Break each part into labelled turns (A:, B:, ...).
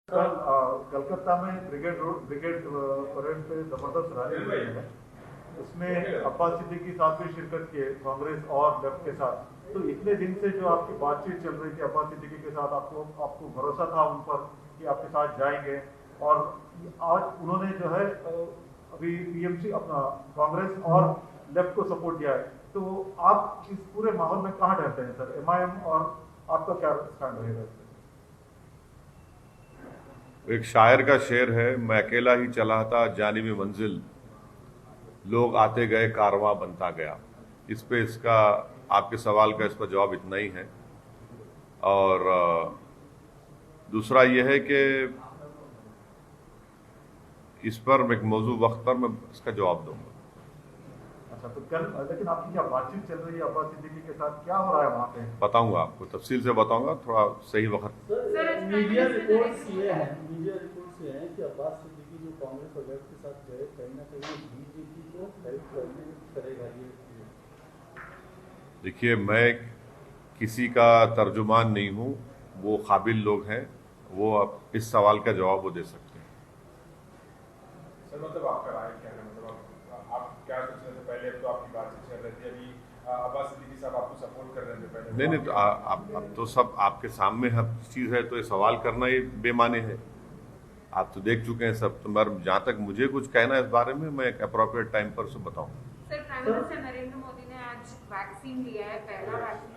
A: कल कलकत्ता में brigade parade पे जबरदस्त रैली हुई है। उसमें अब्बास सिद्दीकी साहब भी शिरकत किए कांग्रेस और लेफ्ट के साथ। तो इतने दिन से जो आपकी बातचीत चल रही थी अब्बास सिद्दीकी के साथ, आपको भरोसा था उन पर कि आपके साथ जाएंगे, और आज उन्होंने जो है अभी टीएमसी अपना कांग्रेस और लेफ्ट को सपोर्ट दिया है। तो आप इस पूरे माहौल में कहाँ रहते हैं सर? एमआईएम और आपका क्या स्टैंड रहेगा इसमें?
B: एक शायर का शेर है, मैं अकेला ही चला था जानिबे मंजिल, लोग आते गए कारवां बनता गया। इस पे इसका आपके सवाल का इसका जवाब इतना ही है। और दूसरा यह है कि इस पर एक मौजू वक्त पर मैं इसका जवाब दूंगा।
A: अच्छा, तो कल लेकिन आपकी क्या बातचीत चल रही है अब्बास सिद्दीकी के साथ? क्या हो रहा है वहाँ पे?
B: बताऊंगा आपको, तफसील से बताऊंगा थोड़ा सही वक्त।
C: मीडिया रिपोर्ट्स ये हैं कि अब्बास सिद्दीकी जो कांग्रेस और लेफ्ट के साथ गए, कहीं ना कहीं बीजेपी को हेल्प करने करेगा ये।
B: देखिए, मैं किसी का तर्जुमान नहीं हूं, वो काबिल लोग हैं, वो अब इस सवाल का जवाब वो दे सकते हैं।
D: सर, मतलब आपका राय क्या है? मतलब आप क्या सोच रहे थे पहले? अब तो आपकी बातचीत चल रही थी, अभी अब्बास सिद्दीकी साहब आपको सपोर्ट कर रहे थे पहले।
B: नहीं, तो अब तो सब आपके सामने हर चीज है, तो ये सवाल करना ये बेमाने है। आप तो देख चुके हैं सब। तो मगर जहाँ तक मुझे कुछ कहना है इस बारे में, मैं एक अप्रोप्रिएट टाइम पर से बताऊँ।
E: Sir, prime minister Narendra Modi ने आज वैक्सीन लिया है, पहला वैक्सीन।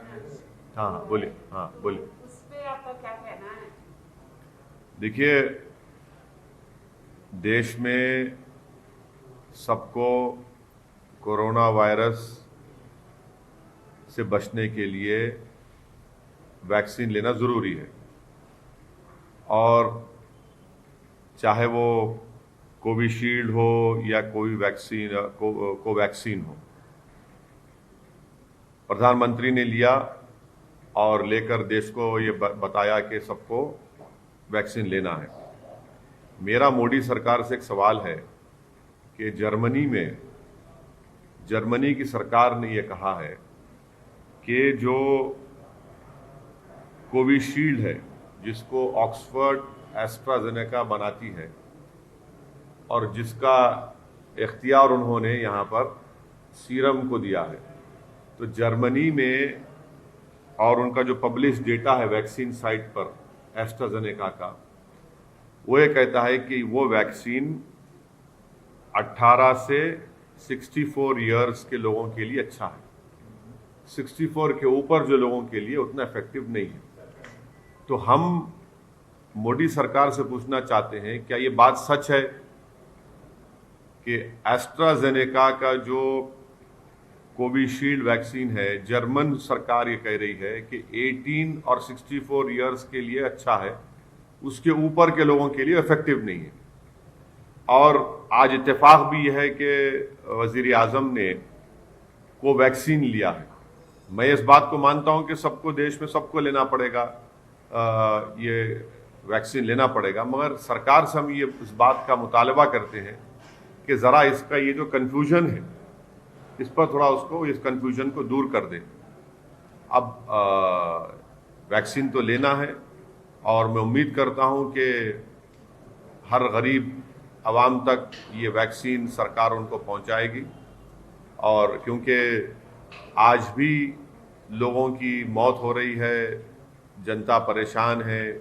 B: हाँ बोलिए, हाँ बोलिए।
E: उस पे आपका क्या कहना है?
B: देखिए, देश में सबको कोरोना वायरस से बचने के लिए वैक्सीन लेना जरूरी है, और चाहे वो कोविशील्ड हो या कोई वैक्सीन कोवैक्सीन हो। प्रधानमंत्री ने लिया और लेकर देश को ये बताया कि सबको वैक्सीन लेना है। मेरा मोदी सरकार से एक सवाल है कि जर्मनी की सरकार ने यह कहा है कि जो कोविशील्ड है, जिसको ऑक्सफोर्ड एस्ट्राजेनेका बनाती है और जिसका इख्तियार उन्होंने यहाँ पर सीरम को दिया है, तो जर्मनी में और उनका जो पब्लिश डेटा है वैक्सीन साइट पर एस्ट्राजेनेका का, वो ये कहता है कि वो वैक्सीन 18 से 64 ईयर्स के लोगों के लिए अच्छा है। 64 के ऊपर जो लोगों के लिए उतना इफेक्टिव नहीं है। तो हम मोदी सरकार से पूछना चाहते हैं, क्या ये बात सच है कि एस्ट्राजेनेका का जो कोविशील्ड वैक्सीन है, जर्मन सरकार ये कह रही है कि 18 और 64 ईयर्स के लिए अच्छा है, उसके ऊपर के लोगों के लिए इफेक्टिव नहीं है। और आज इत्तेफाक भी यह है कि वजीर आजम ने कोवैक्सीन लिया है। मैं इस बात को मानता हूं कि सबको, देश में सबको लेना पड़ेगा, ये वैक्सीन लेना पड़ेगा, मगर सरकार से हम ये इस बात का मुतालबा करते हैं कि ज़रा इसका ये जो कन्फ्यूजन है, इस पर थोड़ा उसको, इस कन्फ्यूजन को दूर कर दें। अब वैक्सीन तो लेना है, और मैं उम्मीद करता हूं कि हर गरीब आवाम तक ये वैक्सीन सरकार उनको पहुंचाएगी। और क्योंकि आज भी लोगों की मौत हो रही है, जनता परेशान है,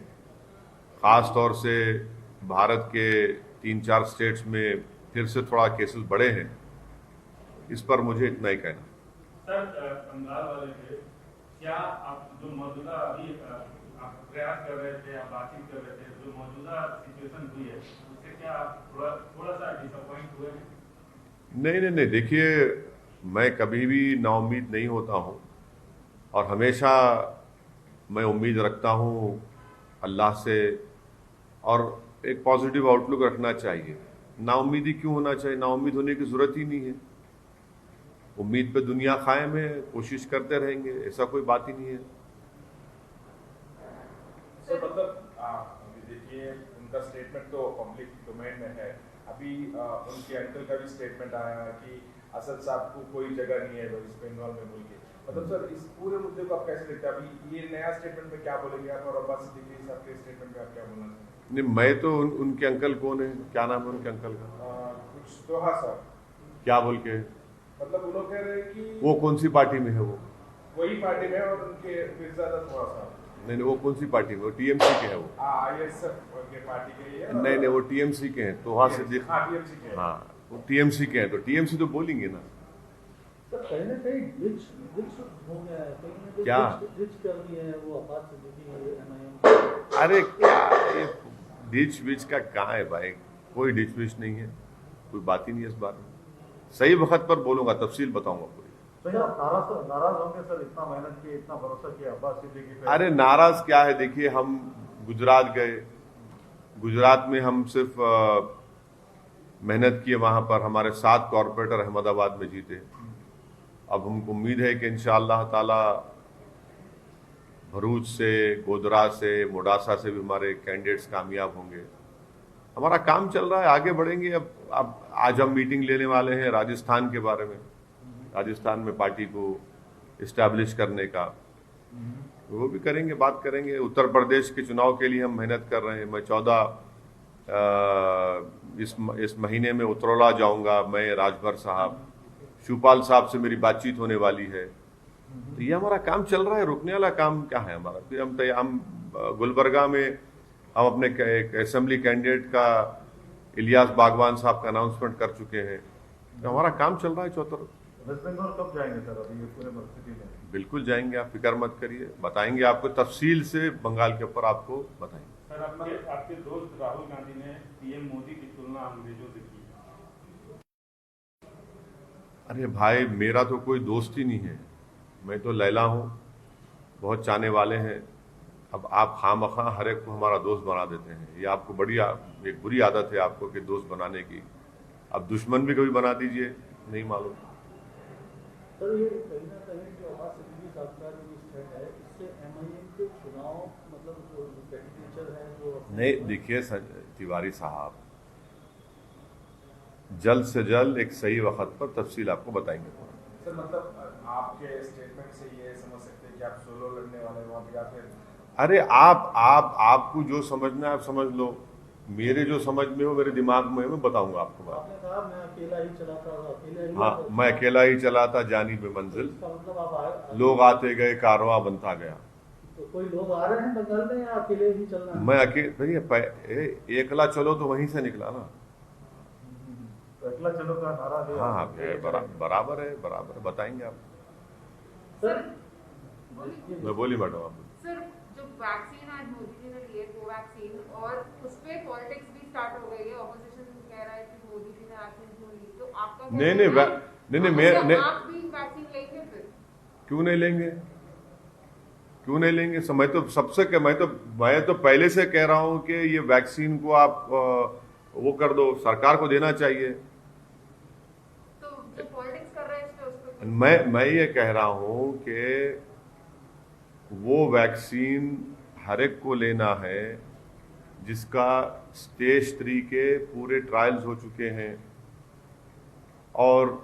B: ख़ास तौर से भारत के 3-4 स्टेट्स में फिर से थोड़ा केसेस बढ़े हैं। इस पर मुझे इतना ही कहना।
F: सर, बंगाल वाले थे, क्या आप जो मौजूदा अभी आप प्रयास कर रहे थे, आप बातचीत कर रहे थे, जो मौजूदा सिचुएशन हुई है उससे क्या आप थोड़ा सा डिसअपॉइंट हुए हैं?
B: नहीं, देखिए, मैं कभी भी नाउम्मीद नहीं होता हूँ, और हमेशा मैं उम्मीद रखता हूँ अल्लाह से, और एक पॉजिटिव आउटलुक रखना चाहिए। नाउम्मीदी क्यों होना चाहिए? नाउम्मीद होने की जरूरत ही नहीं है। उम्मीद पे दुनिया कायम है, कोशिश करते रहेंगे, ऐसा कोई बात ही नहीं है।
D: सर, मतलब देखिए, उनका स्टेटमेंट तो पब्लिक डोमेन में है। अभी उनके अंकल का भी स्टेटमेंट आया कि असद साहब को कोई जगह नहीं है वेस्ट बंगाल में बोल के। मतलब सर, इस पूरे मुद्दे को आप कैसे देखते हैं? अभी ये नया स्टेटमेंट में क्या बोलेंगे आप, और अब्बास सिद्दीकी साहब के स्टेटमेंट में आप क्या बोलना चाहेंगे?
B: नहीं, मैं तो उनके अंकल कौन है, क्या नाम है उनके अंकल का,
D: कुछ तो हाँ सर,
B: क्या बोल के,
D: मतलब वो लोग कह रहे हैं कि
B: वो कौन सी पार्टी में है वो,
D: वही पार्टी में और उनके मिर्जादा थोड़ा सा
B: नहीं नहीं, वो कौन सी पार्टी में, वो टीएमसी के है वो,
D: ISF के पार्टी के ही है।
B: नहीं नहीं, वो टीएमसी के हैं, तो वहाँ से देख,
D: हाँ TMC के हैं।
B: हाँ वो टीएमसी के हैं, तो टीएमसी तो बोलेंगे ना।
C: सर कहीं ना कहीं डिच हो गया है, कहीं ना कहीं
B: क्या?
C: डिच कर दिए हैं वो अब्बास सिद्दीकी MIM।
B: अरे क्या ये डिच विच का कहाँ है भाई, कोई डिच विच नहीं है, कोई बात ही नहीं है इस बारे में। सही वक्त पर बोलूंगा, तफसील बताऊंगा पूरी।
A: तो आप नाराज होंगे सर, इतना मेहनत किए, इतना भरोसा किया अब्बास सिद्दीकी पे।
B: अरे नाराज क्या है, देखिए हम गुजरात गए, गुजरात में हम सिर्फ मेहनत किए, वहां पर हमारे 7 कॉरपोरेटर अहमदाबाद में जीते। अब हमको उम्मीद है कि इंशाअल्लाह ताला भरूच से, गोधरा से, मोडासा से भी हमारे कैंडिडेट्स कामयाब होंगे। हमारा काम चल रहा है, आगे बढ़ेंगे। अब आज हम मीटिंग लेने वाले हैं राजस्थान के बारे में, राजस्थान में पार्टी को इस्टेब्लिश करने का, वो भी करेंगे, बात करेंगे। उत्तर प्रदेश के चुनाव के लिए हम मेहनत कर रहे हैं। मैं 14 इस महीने में उतरौला जाऊंगा, मैं, राजभर साहब, शिवपाल साहब से मेरी बातचीत होने वाली है। तो ये हमारा काम चल रहा है, रुकने वाला काम क्या है हमारा। फिर हम गुलबर्गा में हम अपने एक असेंबली कैंडिडेट का, इलियास बागवान साहब का अनाउंसमेंट कर चुके हैं। तो हमारा काम चल रहा है चौतर।
A: वेस्ट बंगाल कब जाएंगे सर, अभी ये पूरे परिस्थिति में?
B: बिल्कुल जाएंगे, आप फिक्र मत करिए, बताएंगे आपको तफसील से, बंगाल के ऊपर आपको बताएंगे।
F: सर आपके दोस्त राहुल गांधी ने पीएम मोदी की तुलना अंग्रेजों से की।
B: अरे भाई, मेरा तो कोई दोस्त ही नहीं है, मैं तो लैला हूँ, बहुत चाहने वाले हैं। अब आप खामखा हर एक को हमारा दोस्त बना देते हैं, ये आपको एक बुरी आदत है आपको कि दोस्त बनाने की। अब दुश्मन भी कभी बना दीजिए, नहीं मालूम।
C: सर ये कहीं ना कहीं जो अब्बास सिद्दीकी साहब का जो स्टैंड है, इससे MIM के चुनाव मतलब जो कैंडिडेचर है जो
B: नहीं, देखिए तिवारी साहब, जल्द से जल्द एक सही वक्त पर तफसील आपको बताएंगे।
D: सर मतलब आपके स्टेटमेंट से ये समझ सकते हैं कि आप सोलो लड़ने वाले हैं वहाँ पे, या फिर
B: अरे आपको जो समझना है आप समझ लो, मेरे जो समझ में हो, मेरे दिमाग में मैं बताऊंगा आपको बात।
C: आपने कहा मैं अकेला ही चलाता था, अकेले ही
B: हाँ, मैं अकेला ही चला था जानी बेमंजिल,
C: इसका मतलब आप आए,
B: लोग आते गए, कारवां बनता गया।
C: तो कोई लोग आ रहे हैं बंगाल में या अकेले ही चलना है?
B: मैं अकेले, भैया एकला चलो तो वहीं से निकला ना।
A: तो अगला चलो का नारा दिया।
B: हाँ बराबर है, बताएंगे आप।
C: सर
B: मैं बोली मैडम आप।
E: सर जो वैक्सीन आज मोदी जी ने लिए, कोवैक्सीन, और उस पे पॉलिटिक्स भी स्टार्ट हो गई है। ऑपोजिशन कह रहा है कि मोदी जी ने वैक्सीन क्यों ली, तो आपका क्या
B: नहीं
E: कहना है?
B: आप
E: भी वैक्सीन लेंगे फिर?
B: क्यों नहीं लेंगे, क्यों नहीं लेंगे? मैं तो पहले से कह रहा हूं कि ये वैक्सीन को आप वो कर दो, सरकार को देना चाहिए।
E: तो जो पॉलिटिक्स कर रहे हैं इस पे, उस पे
B: मैं ये कह रहा हूं कि वो वैक्सीन हर एक को लेना है जिसका स्टेज 3 के पूरे ट्रायल्स हो चुके हैं, और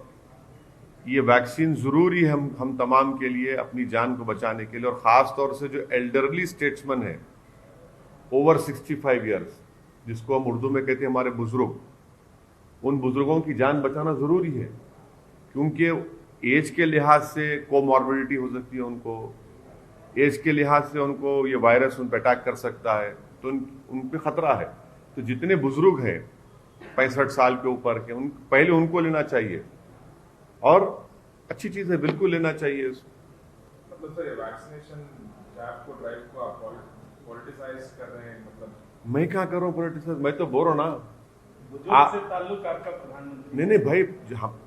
B: ये वैक्सीन ज़रूरी है हम तमाम के लिए, अपनी जान को बचाने के लिए, और ख़ास तौर से जो एल्डरली स्टेट्समैन है ओवर 65 ईयर्स, जिसको हम उर्दू में कहते हैं हमारे बुजुर्ग, उन बुजुर्गों की जान बचाना ज़रूरी है, क्योंकि एज के लिहाज से कोमॉर्बिडिटी हो सकती है उनको, एज के लिहाज से उनको ये वायरस उन पर अटैक कर सकता है, तो उन पे खतरा है। तो जितने बुजुर्ग हैं 65 साल के ऊपर के, पहले उनको लेना चाहिए, और अच्छी चीज़ है, बिल्कुल लेना चाहिए।
D: मतलब सर ये वैक्सीनेशन को ड्राइव को आप पॉलिटिसाइज कर रहे हैं, मतलब
B: मैं क्या कर रहा हूँ पॉलिटिक्स, मैं तो बोल रहा हूँ ना।
F: बुजुर्ग से ताल्लुक आपका प्रधानमंत्री।
B: नहीं भाई,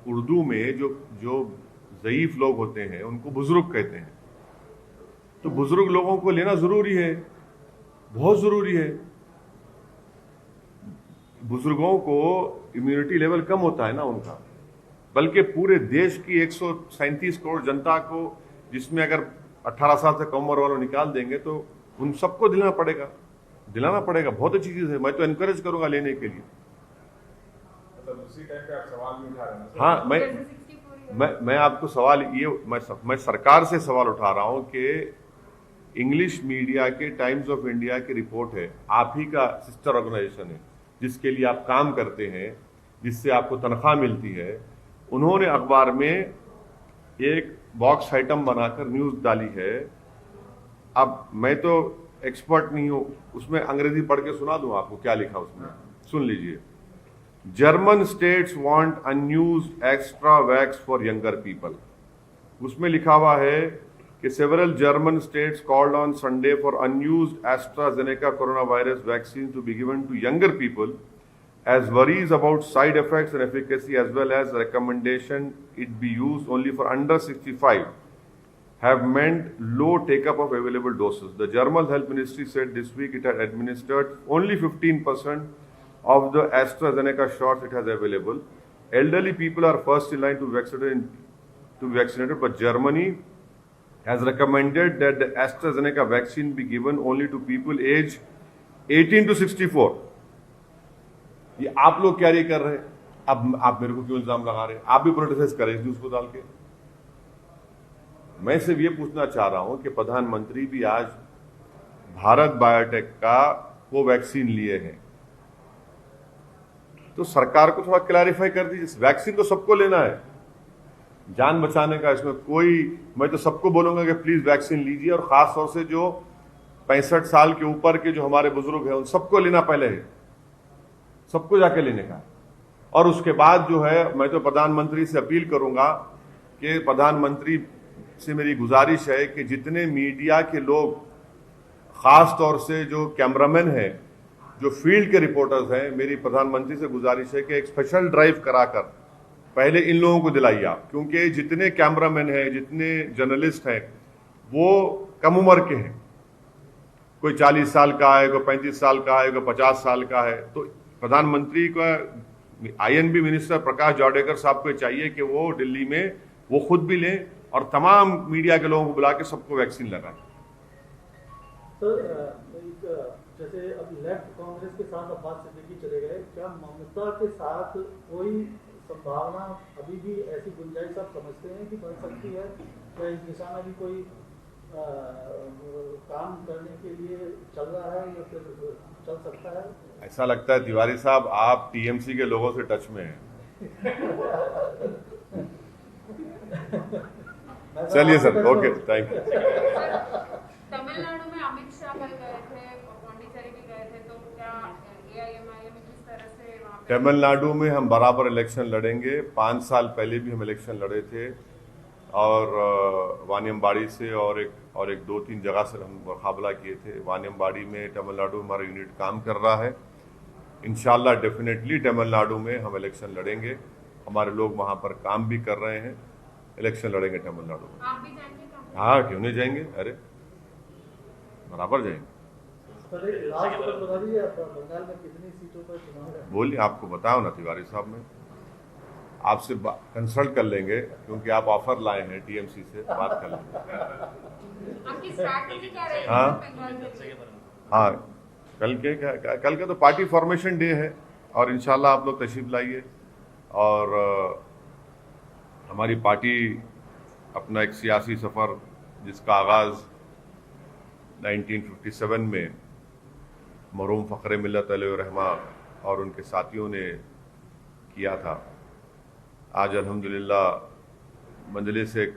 B: उर्दू में जो ज़ईफ लोग होते हैं उनको बुजुर्ग कहते हैं, तो बुजुर्ग लोगों को लेना जरूरी है, बहुत जरूरी है। बुजुर्गों को इम्यूनिटी लेवल कम होता है ना उनका, बल्कि पूरे देश की 137 करोड़ जनता को, जिसमें अगर 18 साल से कम उम्र वालों निकाल देंगे तो उन सबको दिलाना पड़ेगा। बहुत अच्छी चीज़ है, मैं तो एनकरेज करूंगा लेने के लिए।
D: मतलब उसी टाइप के आप सवाल भी उठा रहे हैं।
B: हाँ, मैं आपको सवाल ये, मैं सरकार से सवाल उठा रहा हूं कि इंग्लिश मीडिया के टाइम्स ऑफ इंडिया की रिपोर्ट है, आप ही का सिस्टर ऑर्गेनाइजेशन है, जिसके लिए आप काम करते हैं, जिससे आपको तनख्वाह मिलती है, उन्होंने अखबार में एक बॉक्स आइटम बनाकर न्यूज डाली है। अब मैं तो एक्सपर्ट नहीं हूं, उसमें अंग्रेजी पढ़ के सुना दूं आपको क्या लिखा उसमें, सुन लीजिए। German states want unused extra vax for younger people. उसमें लिखा हुआ है कि several German states called on Sunday for unused AstraZeneca corona virus vaccine to be given to younger people as worries about side effects and efficacy as well as recommendation it be used only for under 65 have meant low take-up of available doses. The German Health Ministry said this week it had administered only 15% of the AstraZeneca shots it has available. Elderly people are first in line to be vaccinated, but Germany has recommended that the AstraZeneca vaccine be given only to people aged 18 to 64. ये आप लोग क्या कर रहे हैं? अब आप मेरे को क्यों इल्जाम लगा रहे हैं? आप भी प्रोटेस्ट करें न्यूज को डाल के। मैं सिर्फ ये पूछना चाह रहा हूं कि प्रधानमंत्री भी आज भारत बायोटेक का कोवैक्सीन लिए हैं, तो सरकार को थोड़ा क्लैरिफाई कर दीजिए। वैक्सीन तो सबको लेना है, जान बचाने का, इसमें कोई, मैं तो सबको बोलूंगा कि प्लीज वैक्सीन लीजिए, और खास तौर से जो 65 साल के ऊपर के जो हमारे बुजुर्ग हैं उन सबको लेना पहले है, सबको जाके लेने का। और उसके बाद जो है मैं तो प्रधानमंत्री से अपील करूंगा कि प्रधानमंत्री से मेरी गुजारिश है कि जितने मीडिया के लोग, खास तौर से जो कैमरामैन हैं, जो फील्ड के रिपोर्टर्स हैं, मेरी प्रधानमंत्री से गुजारिश है कि एक स्पेशल ड्राइव कराकर पहले इन लोगों को दिलाइए आप, क्योंकि जितने कैमरामैन हैं, जितने जर्नलिस्ट हैं, वो कम उम्र के हैं। कोई 40 साल का है, कोई 35 साल का है, कोई 50 साल का है। तो प्रधानमंत्री का आईएनबी मिनिस्टर प्रकाश जावड़ेकर साहब को चाहिए कि वो दिल्ली में वो खुद भी लें और तमाम मीडिया के लोगों को बुला के सबको वैक्सीन लगाएं।
C: सर, जैसे अब लेफ्ट कांग्रेस के साथ अब्बास सिद्दीकी चले गए, क्या ममता के साथ कोई संभावना अभी भी ऐसी गुंजाइश आप समझते हैं कि बन सकती है? क्या इस दिशा में भी कोई काम करने के लिए चल रहा है या फिर चल सकता है?
B: ऐसा लगता है तिवारी साहब आप टीएमसी के लोगों से टच में हैं। चलिए sir, okay, thank you.
E: Tamil Nadu में अमित शाह कल गए थे, पांडिचेरी भी गए थे, तो क्या एआईएमआईएम किस तरह से वहां पे?
B: तमिलनाडु में हम बराबर इलेक्शन लड़ेंगे। 5 साल पहले भी हम इलेक्शन लड़े थे, और वानियमबाड़ी से और एक 2-3 जगह से हम मुकाबला किए थे। वानियमबाड़ी में तमिलनाडु में हमारा यूनिट काम कर रहा है। इंशाल्लाह डेफिनेटली तमिलनाडु में हम इलेक्शन लड़ेंगे। हमारे लोग वहां पर काम भी कर रहे हैं, इलेक्शन लड़ेंगे तमिलनाडु में।
E: आप भी जाएंगे क्या?
B: हाँ, क्यों नहीं जाएंगे, अरे बराबर जाएंगे।
C: बंगाल में कितनी सीटों पर चुनाव है?
B: बोलिए, आपको बताओ ना तिवारी साहब, में आपसे कंसल्ट कर लेंगे, क्योंकि आप ऑफर लाए हैं टीएमसी से, बात कर लेंगे।
E: आपकी स्ट्रैटेजी क्या रहेगी
B: हाँ?
E: बंगाल में?
B: हाँ, कल का तो पार्टी फॉर्मेशन डे है, और इंशाल्लाह आप लोग तशरीफ लाइए। और हमारी पार्टी अपना एक सियासी सफ़र, जिसका आगाज़ 1957 में मरहूम फ़ख्र मिल्लत अलैहिर्रहमा और उनके साथियों ने किया था, आज अल्हम्दुलिल्लाह मजलिस एक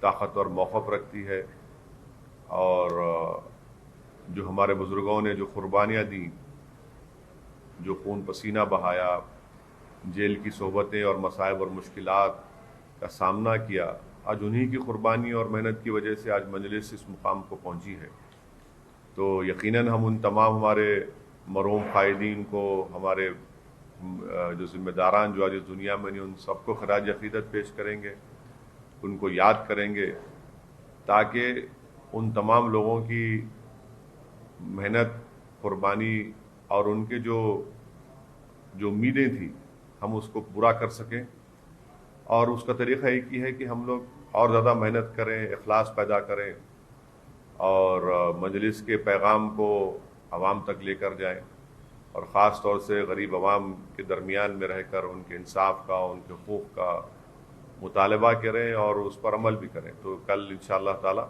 B: ताकतवर मौक़िफ़ रखती है। और जो हमारे बुज़ुर्गों ने जो कुर्बानियाँ दी, जो खून पसीना बहाया, जेल की सोबतें और मसाइब और मुश्किलात का सामना किया, आज उन्हीं की कुर्बानी और मेहनत की वजह से आज मजलिस इस मुकाम को पहुंची है। तो यकीनन हम उन तमाम हमारे मरहूम क़ायदीन को, हमारे जो ज़िम्मेदारान जो आज इस दुनिया में नहीं, उन सबको खराज अक़ीदत पेश करेंगे, उनको याद करेंगे, ताकि उन तमाम लोगों की मेहनत, कुर्बानी और उनके जो उम्मीदें थी, हम उसको पूरा कर सकें। और उसका तरीक़ा एक ही है कि हम लोग और ज़्यादा मेहनत करें, इखलास पैदा करें, और मजलिस के पैगाम को आवाम तक लेकर जाएं, और ख़ास तौर से गरीब आवाम के दरमियान में रहकर उनके इंसाफ का, उनके हुकूक़ का मुतालबा करें और उस पर अमल भी करें। तो कल इंशाअल्लाह ताला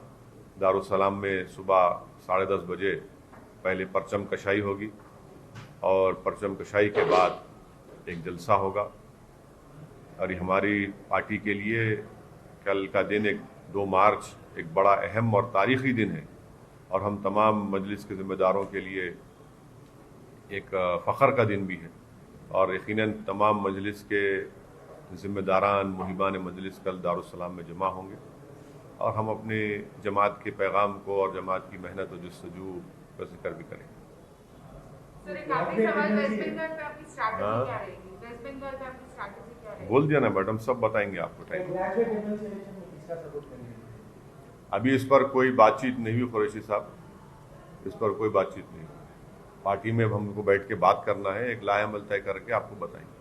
B: दारुसलाम में सुबह 10:30 बजे पहले परचम कशाई होगी और परचम कशाई के बाद एक जलसा होगा। और हमारी पार्टी के लिए कल का दिन 2 मार्च एक बड़ा अहम और तारीख़ी दिन है और हम तमाम मजलिस के ज़िम्मेदारों के लिए एक फ़ख्र का दिन भी है। और यकीनन तमाम मजलिस के ज़िम्मेदारान मुहिबान मजलिस कल दारुसलाम में जमा होंगे और हम अपने जमात के पैगाम को और जमात की मेहनत और जस्तजू का जिक्र भी करेंगे।
E: सर, एक आखिरी सवाल, वेस्ट बंगाल पे आपकी स्ट्रैटेजी क्या रहेगी? वेस्ट बंगाल पे आपकी स्ट्रैटेजी क्या रहेगी?
B: बोल दिया ना मैडम, सब बताएंगे आपको टाइम। अभी इस पर कोई बातचीत नहीं हुई कुरैशी साहब, इस पर कोई बातचीत नहीं। पार्टी में हमको बैठ के बात करना है, एक लाएअमल तय करके आपको बताएंगे।